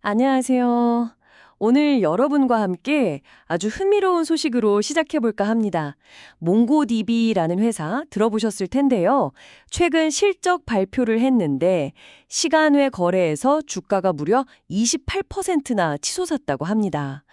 안녕하세요. 오늘 여러분과 함께 아주 흥미로운 소식으로 시작해볼까 합니다. 몽고디비라는 회사 들어보셨을 텐데요. 최근 실적 발표를 했는데 시간외 거래에서 주가가 무려 28%나 치솟았다고 합니다.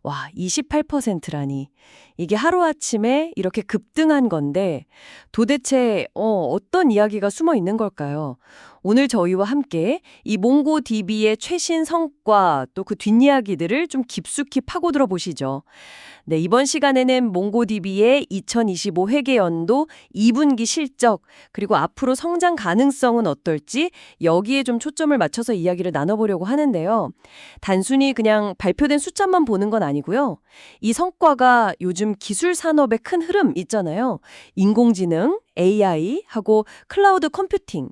와, 28%라니. 이게 하루아침에 이렇게 급등한 건데 도대체 어떤 이야기가 숨어 있는 걸까요? 오늘 저희와 함께 이 몽고디비의 최신 성과 또 그 뒷이야기들을 좀 깊숙이 파고들어 보시죠. 네, 이번 시간에는 몽고디비의 2025 회계연도 2분기 실적 그리고 앞으로 성장 가능성은 어떨지 여기에 좀 초점을 맞춰서 이야기를 나눠보려고 하는데요. 단순히 그냥 발표된 숫자만 보는 건 아니고요. 이 성과가 요즘 기술 산업의 큰 흐름 있잖아요. 인공지능, AI하고 클라우드 컴퓨팅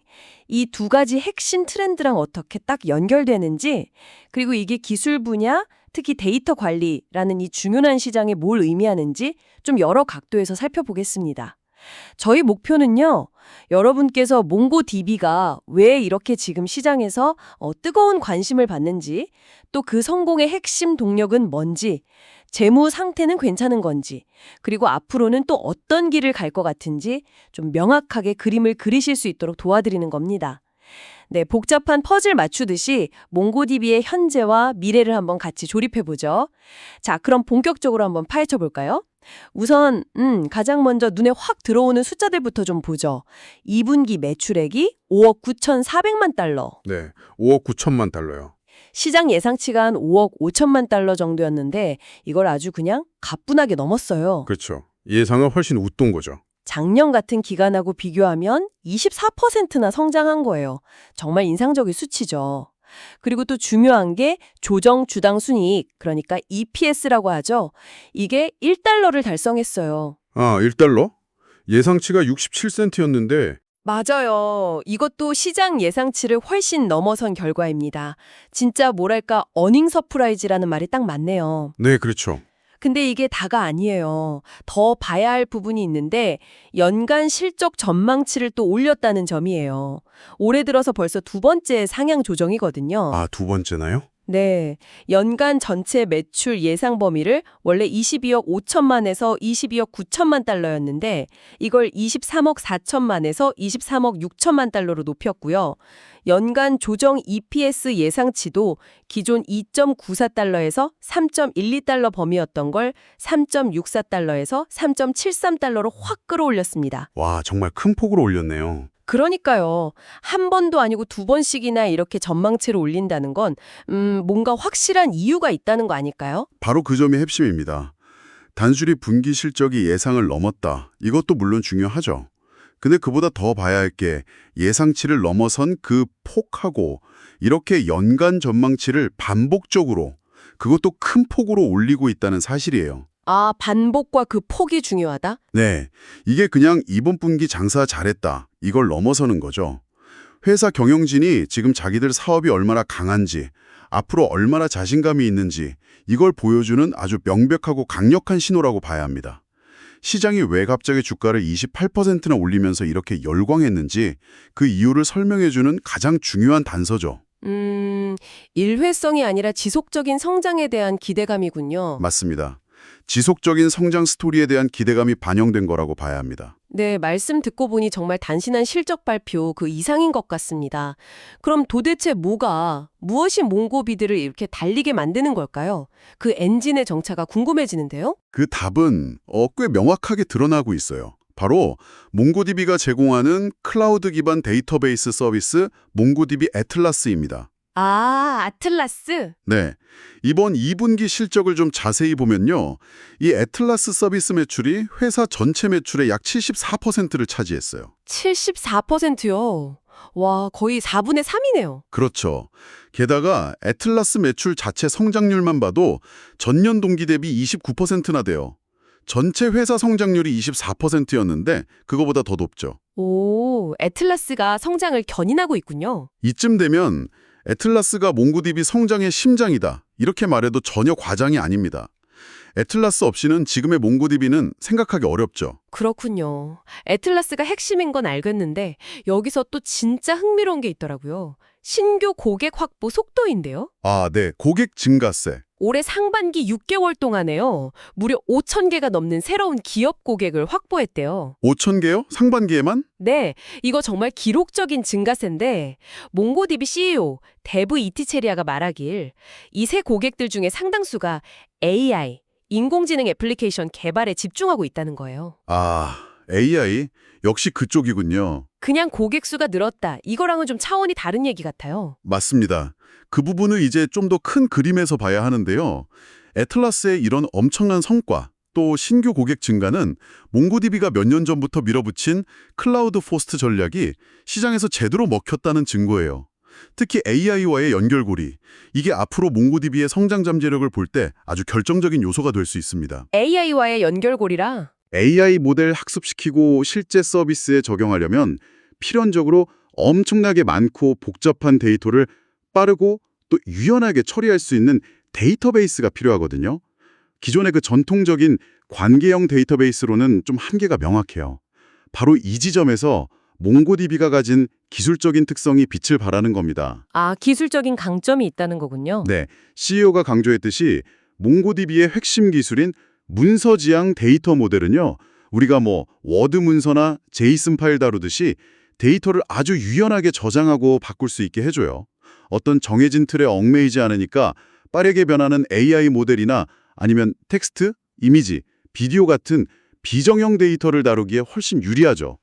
이 두 가지 핵심 트렌드랑 어떻게 딱 연결되는지 그리고 이게 기술 분야 특히 데이터 관리라는 이 중요한 시장에 뭘 의미하는지 좀 여러 각도에서 살펴보겠습니다. 저희 목표는요, 여러분께서 몽고디비가 왜 이렇게 지금 시장에서 뜨거운 관심을 받는지, 또 그 성공의 핵심 동력은 뭔지, 재무 상태는 괜찮은 건지, 그리고 앞으로는 또 어떤 길을 갈 것 같은지 좀 명확하게 그림을 그리실 수 있도록 도와드리는 겁니다. 네, 복잡한 퍼즐 맞추듯이 몽고디비의 현재와 미래를 한번 같이 조립해보죠. 자, 그럼 본격적으로 한번 파헤쳐볼까요? 우선 가장 먼저 눈에 확 들어오는 숫자들부터 좀 보죠. 2분기 매출액이 5억 9,400만 달러. 네, 5억 9천만 달러요. 시장 예상치가 한 5억 5천만 달러 정도였는데 이걸 아주 그냥 가뿐하게 넘었어요. 그렇죠. 예상을 훨씬 웃돈 거죠. 작년 같은 기간하고 비교하면 24%나 성장한 거예요. 정말 인상적인 수치죠. 그리고 또 중요한 게 조정 주당 순이익, 그러니까 EPS라고 하죠. 이게 1달러를 달성했어요. 아, 1달러? 예상치가 67센트였는데 맞아요. 이것도 시장 예상치를 훨씬 넘어선 결과입니다. 진짜 뭐랄까 어닝 서프라이즈라는 말이 딱 맞네요. 네, 그렇죠. 근데 이게 다가 아니에요. 더 봐야 할 부분이 있는데 연간 실적 전망치를 또 올렸다는 점이에요. 올해 들어서 벌써 두 번째 상향 조정이거든요. 아, 두 번째나요? 네. 연간 전체 매출 예상 범위를 원래 22억 5천만에서 22억 9천만 달러였는데 이걸 23억 4천만에서 23억 6천만 달러로 높였고요. 연간 조정 EPS 예상치도 기존 2.94달러에서 3.12달러 범위였던 걸 3.64달러에서 3.73달러로 확 끌어올렸습니다. 와, 정말 큰 폭으로 올렸네요. 그러니까요. 한 번도 아니고 두 번씩이나 이렇게 전망치를 올린다는 건 뭔가 확실한 이유가 있다는 거 아닐까요? 바로 그 점이 핵심입니다. 단순히 분기 실적이 예상을 넘었다. 이것도 물론 중요하죠. 근데 그보다 더 봐야 할 게 예상치를 넘어선 그 폭하고 이렇게 연간 전망치를 반복적으로 그것도 큰 폭으로 올리고 있다는 사실이에요. 아, 반복과 그 폭이 중요하다? 네, 이게 그냥 이번 분기 장사 잘했다. 이걸 넘어서는 거죠. 회사 경영진이 지금 자기들 사업이 얼마나 강한지, 앞으로 얼마나 자신감이 있는지 이걸 보여주는 아주 명백하고 강력한 신호라고 봐야 합니다. 시장이 왜 갑자기 주가를 28%나 올리면서 이렇게 열광했는지 그 이유를 설명해주는 가장 중요한 단서죠. 일회성이 아니라 지속적인 성장에 대한 기대감이군요. 맞습니다. 지속적인 성장 스토리에 대한 기대감이 반영된 거라고 봐야 합니다. 네, 말씀 듣고 보니 정말 단순한 실적 발표 그 이상인 것 같습니다. 그럼 도대체 무엇이 몽고비드를 이렇게 달리게 만드는 걸까요? 그 엔진의 정체가 궁금해지는데요? 그 답은 꽤 명확하게 드러나고 있어요. 바로 몽고디비가 제공하는 클라우드 기반 데이터베이스 서비스 몽고디비 애틀라스입니다. 아, 아틀라스? 네, 이번 2분기 실적을 좀 자세히 보면요. 이 애틀라스 서비스 매출이 회사 전체 매출의 약 74%를 차지했어요. 74%요. 와, 거의 4분의 3이네요. 그렇죠. 게다가 애틀라스 매출 자체 성장률만 봐도 전년 동기 대비 29%나 돼요. 전체 회사 성장률이 24%였는데 그거보다 더 높죠. 오, 애틀라스가 성장을 견인하고 있군요. 이쯤 되면 애틀라스가 몽고디비 성장의 심장이다. 이렇게 말해도 전혀 과장이 아닙니다. 애틀라스 없이는 지금의 몽고디비는 생각하기 어렵죠. 그렇군요. 애틀라스가 핵심인 건 알겠는데 여기서 또 진짜 흥미로운 게 있더라고요. 신규 고객 확보 속도인데요. 아, 네. 고객 증가세. 올해 상반기 6개월 동안에요. 무려 5,000개가 넘는 새로운 기업 고객을 확보했대요. 5,000개요? 상반기에만? 네, 이거 정말 기록적인 증가세인데 몽고디비 CEO 데브 이티체리아가 말하길 이 새 고객들 중에 상당수가 AI, 인공지능 애플리케이션 개발에 집중하고 있다는 거예요. 아, AI? 역시 그쪽이군요. 그냥 고객 수가 늘었다. 이거랑은 좀 차원이 다른 얘기 같아요. 맞습니다. 그 부분을 이제 좀 더 큰 그림에서 봐야 하는데요. 애틀라스의 이런 엄청난 성과, 또 신규 고객 증가는 몽고디비가 몇 년 전부터 밀어붙인 클라우드 포스트 전략이 시장에서 제대로 먹혔다는 증거예요. 특히 AI와의 연결고리, 이게 앞으로 몽고디비의 성장 잠재력을 볼 때 아주 결정적인 요소가 될 수 있습니다. AI와의 연결고리라. AI 모델 학습시키고 실제 서비스에 적용하려면 필연적으로 엄청나게 많고 복잡한 데이터를 빠르고 또 유연하게 처리할 수 있는 데이터베이스가 필요하거든요. 기존의 그 전통적인 관계형 데이터베이스로는 좀 한계가 명확해요. 바로 이 지점에서 몽고디비가 가진 기술적인 특성이 빛을 발하는 겁니다. 아, 기술적인 강점이 있다는 거군요. 네, CEO가 강조했듯이 몽고디비의 핵심 기술인 문서 지향 데이터 모델은요, 우리가 워드 문서나 제이슨 파일 다루듯이 데이터를 아주 유연하게 저장하고 바꿀 수 있게 해줘요. 어떤 정해진 틀에 얽매이지 않으니까 빠르게 변하는 AI 모델이나 아니면 텍스트, 이미지, 비디오 같은 비정형 데이터를 다루기에 훨씬 유리하죠.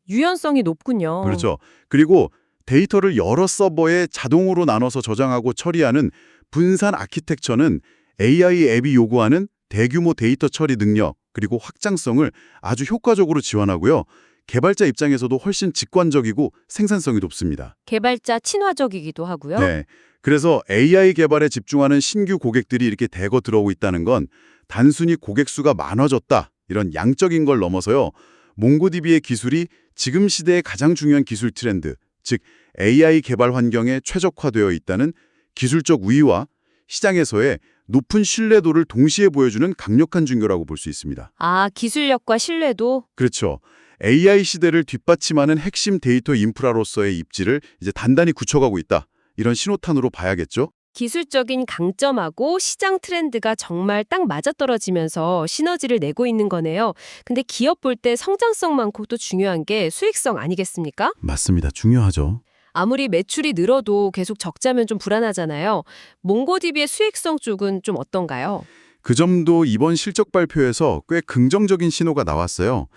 유연성이 높군요. 그렇죠. 그리고 데이터를 여러 서버에 자동으로 나눠서 저장하고 처리하는 분산 아키텍처는 AI 앱이 요구하는 대규모 데이터 처리 능력 그리고 확장성을 아주 효과적으로 지원하고요. 개발자 입장에서도 훨씬 직관적이고 생산성이 높습니다. 개발자 친화적이기도 하고요. 네. 그래서 AI 개발에 집중하는 신규 고객들이 이렇게 대거 들어오고 있다는 건 단순히 고객 수가 많아졌다, 이런 양적인 걸 넘어서요. 몽고디비의 기술이 지금 시대의 가장 중요한 기술 트렌드, 즉 AI 개발 환경에 최적화되어 있다는 기술적 우위와 시장에서의 높은 신뢰도를 동시에 보여주는 강력한 증거라고 볼 수 있습니다. 아, 기술력과 신뢰도? 그렇죠. AI 시대를 뒷받침하는 핵심 데이터 인프라로서의 입지를 이제 단단히 굳혀가고 있다, 이런 신호탄으로 봐야겠죠? 기술적인 강점하고 시장 트렌드가 정말 딱 맞아떨어지면서 시너지를 내고 있는 거네요. 근데 기업 볼 때 성장성 많고 또 중요한 게 수익성 아니겠습니까? 맞습니다. 중요하죠. 아무리 매출이 늘어도 계속 적자면 좀 불안하잖아요. 몽고디비의 수익성 쪽은 좀 어떤가요? 그 점도 이번 실적 발표에서 꽤 긍정적인 신호가 나왔어요.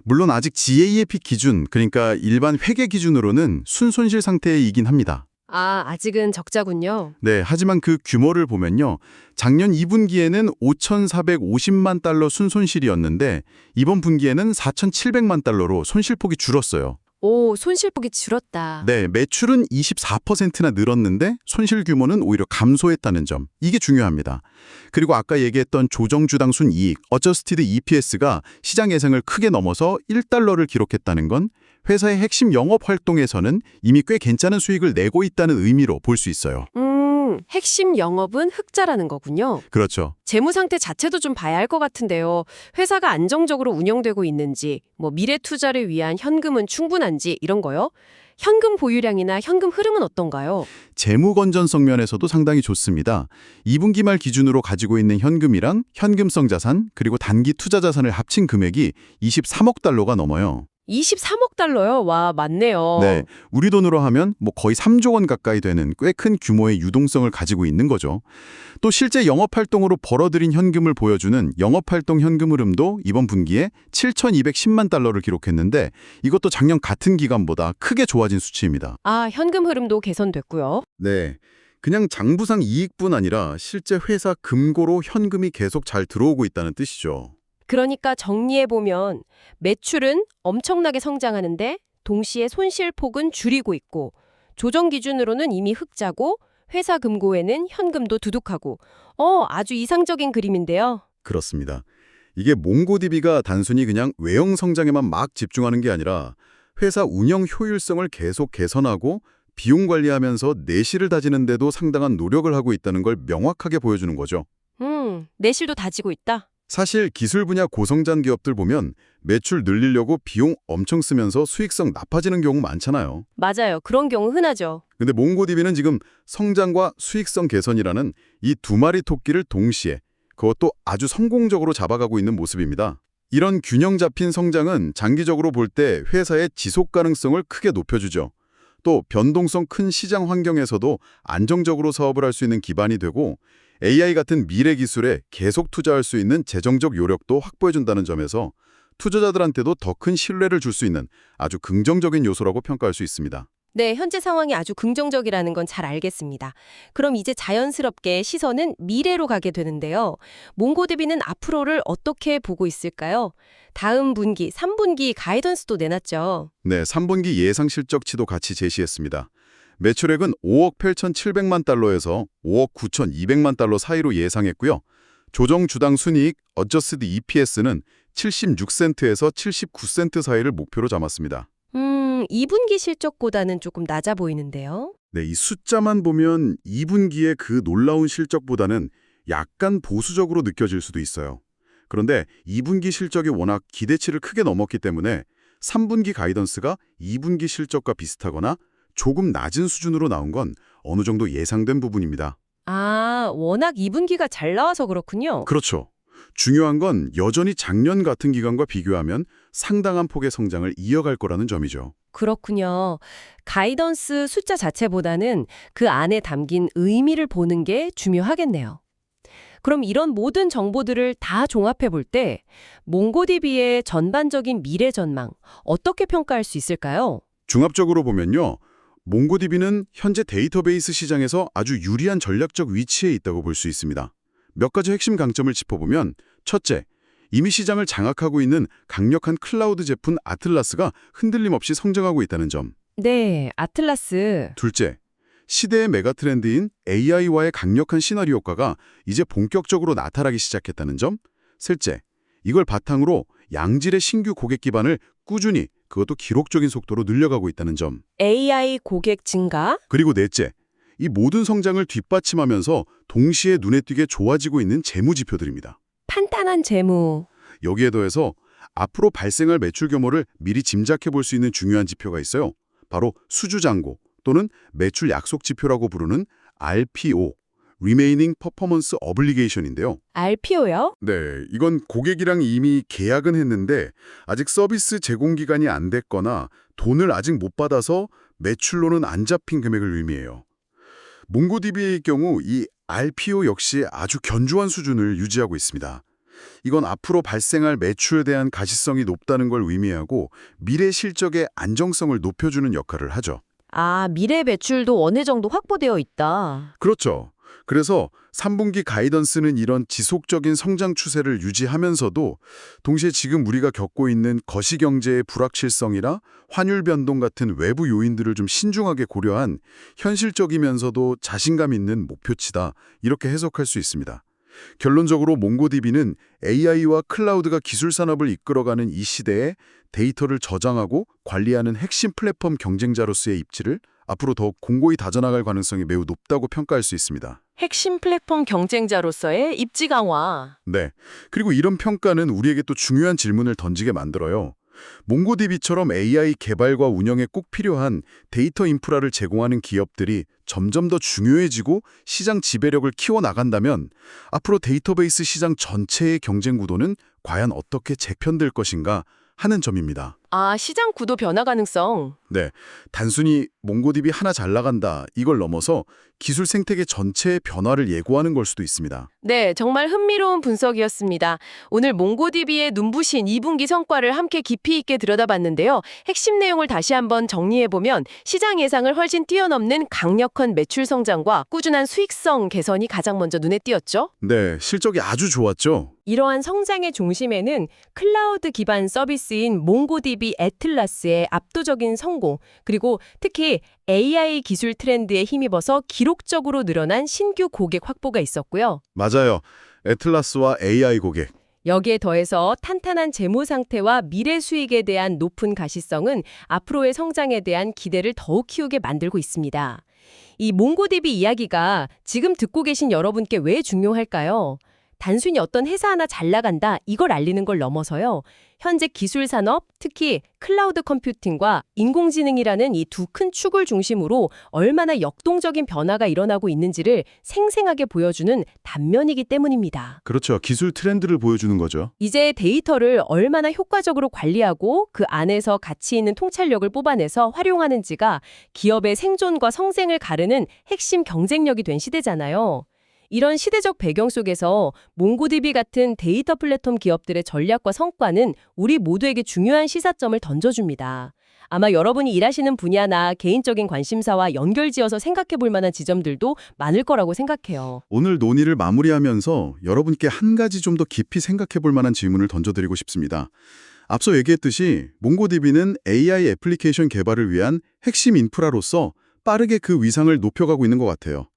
물론 아직 GAAP 기준, 그러니까 일반 회계 기준으로는 순손실 상태이긴 합니다. 아, 아직은 적자군요. 네, 하지만 그 규모를 보면요. 작년 2분기에는 5,450만 달러 순손실이었는데 이번 분기에는 4,700만 달러로 손실폭이 줄었어요. 오, 손실폭이 줄었다. 네, 매출은 24%나 늘었는데 손실 규모는 오히려 감소했다는 점. 이게 중요합니다. 그리고 아까 얘기했던 조정주당 순이익, 어저스티드 EPS가 시장 예상을 크게 넘어서 1달러를 기록했다는 건 회사의 핵심 영업 활동에서는 이미 꽤 괜찮은 수익을 내고 있다는 의미로 볼 수 있어요. 핵심 영업은 흑자라는 거군요. 그렇죠. 재무 상태 자체도 좀 봐야 할 것 같은데요. 회사가 안정적으로 운영되고 있는지, 미래 투자를 위한 현금은 충분한지 이런 거요. 현금 보유량이나 현금 흐름은 어떤가요? 재무 건전성 면에서도 상당히 좋습니다. 2분기 말 기준으로 가지고 있는 현금이랑 현금성 자산, 그리고 단기 투자 자산을 합친 금액이 23억 달러가 넘어요. 23억 달러요? 와, 맞네요. 네, 우리 돈으로 하면 거의 3조 원 가까이 되는 꽤 큰 규모의 유동성을 가지고 있는 거죠. 또 실제 영업활동으로 벌어들인 현금을 보여주는 영업활동 현금 흐름도 이번 분기에 7,210만 달러를 기록했는데 이것도 작년 같은 기간보다 크게 좋아진 수치입니다. 아, 현금 흐름도 개선됐고요. 네, 그냥 장부상 이익뿐 아니라 실제 회사 금고로 현금이 계속 잘 들어오고 있다는 뜻이죠. 그러니까 정리해보면 매출은 엄청나게 성장하는데 동시에 손실폭은 줄이고 있고 조정 기준으로는 이미 흑자고 회사 금고에는 현금도 두둑하고 아주 이상적인 그림인데요. 그렇습니다. 이게 몽고디비가 단순히 그냥 외형 성장에만 막 집중하는 게 아니라 회사 운영 효율성을 계속 개선하고 비용 관리하면서 내실을 다지는 데도 상당한 노력을 하고 있다는 걸 명확하게 보여주는 거죠. 내실도 다지고 있다. 사실 기술 분야 고성장 기업들 보면 매출 늘리려고 비용 엄청 쓰면서 수익성 나빠지는 경우 많잖아요. 맞아요. 그런 경우 흔하죠. 근데 몽고디비는 지금 성장과 수익성 개선이라는 이 두 마리 토끼를 동시에 그것도 아주 성공적으로 잡아가고 있는 모습입니다. 이런 균형 잡힌 성장은 장기적으로 볼 때 회사의 지속 가능성을 크게 높여주죠. 또 변동성 큰 시장 환경에서도 안정적으로 사업을 할 수 있는 기반이 되고 AI 같은 미래 기술에 계속 투자할 수 있는 재정적 요력도 확보해준다는 점에서 투자자들한테도 더 큰 신뢰를 줄 수 있는 아주 긍정적인 요소라고 평가할 수 있습니다. 네, 현재 상황이 아주 긍정적이라는 건 잘 알겠습니다. 그럼 이제 자연스럽게 시선은 미래로 가게 되는데요. 몽고디비는 앞으로를 어떻게 보고 있을까요? 다음 분기, 3분기 가이던스도 내놨죠. 네, 3분기 예상 실적치도 같이 제시했습니다. 매출액은 5억 8,700만 달러에서 5억 9,200만 달러 사이로 예상했고요. 조정 주당 순이익 어저스드 EPS는 76센트에서 79센트 사이를 목표로 잡았습니다. 2분기 실적보다는 조금 낮아 보이는데요. 네, 이 숫자만 보면 2분기의 그 놀라운 실적보다는 약간 보수적으로 느껴질 수도 있어요. 그런데 2분기 실적이 워낙 기대치를 크게 넘었기 때문에 3분기 가이던스가 2분기 실적과 비슷하거나 조금 낮은 수준으로 나온 건 어느 정도 예상된 부분입니다. 아, 워낙 2분기가 잘 나와서 그렇군요. 그렇죠. 중요한 건 여전히 작년 같은 기간과 비교하면 상당한 폭의 성장을 이어갈 거라는 점이죠. 그렇군요. 가이던스 숫자 자체보다는 그 안에 담긴 의미를 보는 게 중요하겠네요. 그럼 이런 모든 정보들을 다 종합해 볼 때 몽고디비의 전반적인 미래 전망 어떻게 평가할 수 있을까요? 종합적으로 보면요. 몽고디비는 현재 데이터베이스 시장에서 아주 유리한 전략적 위치에 있다고 볼 수 있습니다. 몇 가지 핵심 강점을 짚어보면 첫째, 이미 시장을 장악하고 있는 강력한 클라우드 제품 아틀라스가 흔들림 없이 성장하고 있다는 점. 네, 아틀라스. 둘째, 시대의 메가트렌드인 AI와의 강력한 시너리 효과가 이제 본격적으로 나타나기 시작했다는 점. 셋째, 이걸 바탕으로 양질의 신규 고객 기반을 꾸준히 그것도 기록적인 속도로 늘려가고 있다는 점. AI 고객 증가? 그리고 넷째, 이 모든 성장을 뒷받침하면서 동시에 눈에 띄게 좋아지고 있는 재무 지표들입니다. 탄탄한 재무. 여기에 더해서 앞으로 발생할 매출 규모를 미리 짐작해 볼 수 있는 중요한 지표가 있어요. 바로 수주잔고 또는 매출 약속 지표라고 부르는 RPO, Remaining Performance Obligation인데요. RPO요? 네, 이건 고객이랑 이미 계약은 했는데 아직 서비스 제공 기간이 안 됐거나 돈을 아직 못 받아서 매출로는 안 잡힌 금액을 의미해요. 몽고디비의 경우 이 RPO 역시 아주 견조한 수준을 유지하고 있습니다. 이건 앞으로 발생할 매출에 대한 가시성이 높다는 걸 의미하고 미래 실적의 안정성을 높여주는 역할을 하죠. 아, 미래 매출도 어느 정도 확보되어 있다. 그렇죠. 그래서 3분기 가이던스는 이런 지속적인 성장 추세를 유지하면서도 동시에 지금 우리가 겪고 있는 거시경제의 불확실성이나 환율 변동 같은 외부 요인들을 좀 신중하게 고려한 현실적이면서도 자신감 있는 목표치다 이렇게 해석할 수 있습니다. 결론적으로 몽고디비는 AI와 클라우드가 기술 산업을 이끌어가는 이 시대에 데이터를 저장하고 관리하는 핵심 플랫폼 경쟁자로서의 입지를 앞으로 더 공고히 다져나갈 가능성이 매우 높다고 평가할 수 있습니다. 핵심 플랫폼 경쟁자로서의 입지 강화. 네. 그리고 이런 평가는 우리에게 또 중요한 질문을 던지게 만들어요. 몽고디비처럼 AI 개발과 운영에 꼭 필요한 데이터 인프라를 제공하는 기업들이 점점 더 중요해지고 시장 지배력을 키워나간다면 앞으로 데이터베이스 시장 전체의 경쟁 구도는 과연 어떻게 재편될 것인가 하는 점입니다. 아, 시장 구도 변화 가능성. 네, 단순히 몽고디비 하나 잘 나간다 이걸 넘어서 기술 생태계 전체의 변화를 예고하는 걸 수도 있습니다. 네, 정말 흥미로운 분석이었습니다. 오늘 몽고디비의 눈부신 2분기 성과를 함께 깊이 있게 들여다봤는데요. 핵심 내용을 다시 한번 정리해보면 시장 예상을 훨씬 뛰어넘는 강력한 매출 성장과 꾸준한 수익성 개선이 가장 먼저 눈에 띄었죠. 네, 실적이 아주 좋았죠. 이러한 성장의 중심에는 클라우드 기반 서비스인 몽고디비 애틀라스의 압도적인 성공, 그리고 특히 AI 기술 트렌드에 힘입어서 기록적으로 늘어난 신규 고객 확보가 있었고요. 맞아요. 애틀라스와 AI 고객. 여기에 더해서 탄탄한 재무 상태와 미래 수익에 대한 높은 가시성은 앞으로의 성장에 대한 기대를 더욱 키우게 만들고 있습니다. 이 몽고디비 이야기가 지금 듣고 계신 여러분께 왜 중요할까요? 단순히 어떤 회사 하나 잘 나간다 이걸 알리는 걸 넘어서요. 현재 기술 산업, 특히 클라우드 컴퓨팅과 인공지능이라는 이 두 큰 축을 중심으로 얼마나 역동적인 변화가 일어나고 있는지를 생생하게 보여주는 단면이기 때문입니다. 그렇죠. 기술 트렌드를 보여주는 거죠. 이제 데이터를 얼마나 효과적으로 관리하고 그 안에서 가치 있는 통찰력을 뽑아내서 활용하는지가 기업의 생존과 성생을 가르는 핵심 경쟁력이 된 시대잖아요. 이런 시대적 배경 속에서 몽고디비 같은 데이터 플랫폼 기업들의 전략과 성과는 우리 모두에게 중요한 시사점을 던져줍니다. 아마 여러분이 일하시는 분야나 개인적인 관심사와 연결지어서 생각해 볼 만한 지점들도 많을 거라고 생각해요. 오늘 논의를 마무리하면서 여러분께 한 가지 좀 더 깊이 생각해 볼 만한 질문을 던져드리고 싶습니다. 앞서 얘기했듯이 몽고디비는 AI 애플리케이션 개발을 위한 핵심 인프라로서 빠르게 그 위상을 높여가고 있는 것 같아요.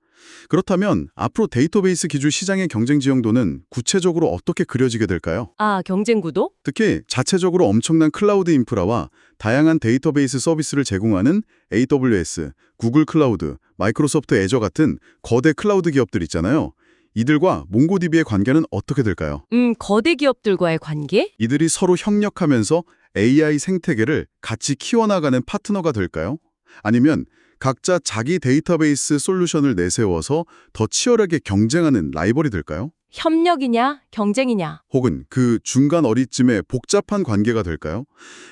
그렇다면 앞으로 데이터베이스 기술 시장의 경쟁 지형도는 구체적으로 어떻게 그려지게 될까요? 아, 경쟁 구도? 특히 자체적으로 엄청난 클라우드 인프라와 다양한 데이터베이스 서비스를 제공하는 AWS, 구글 클라우드, 마이크로소프트 애저 같은 거대 클라우드 기업들 있잖아요. 이들과 몽고디비의 관계는 어떻게 될까요? 거대 기업들과의 관계? 이들이 서로 협력하면서 AI 생태계를 같이 키워나가는 파트너가 될까요? 아니면 각자 자기 데이터베이스 솔루션을 내세워서 더 치열하게 경쟁하는 라이벌이 될까요? 협력이냐, 경쟁이냐? 혹은 그 중간 어디쯤에 복잡한 관계가 될까요?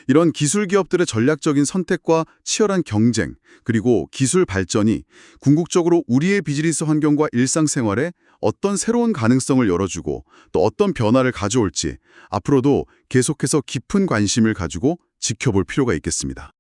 이런 기술 기업들의 전략적인 선택과 치열한 경쟁, 그리고 기술 발전이 궁극적으로 우리의 비즈니스 환경과 일상생활에 어떤 새로운 가능성을 열어주고 또 어떤 변화를 가져올지 앞으로도 계속해서 깊은 관심을 가지고 지켜볼 필요가 있겠습니다.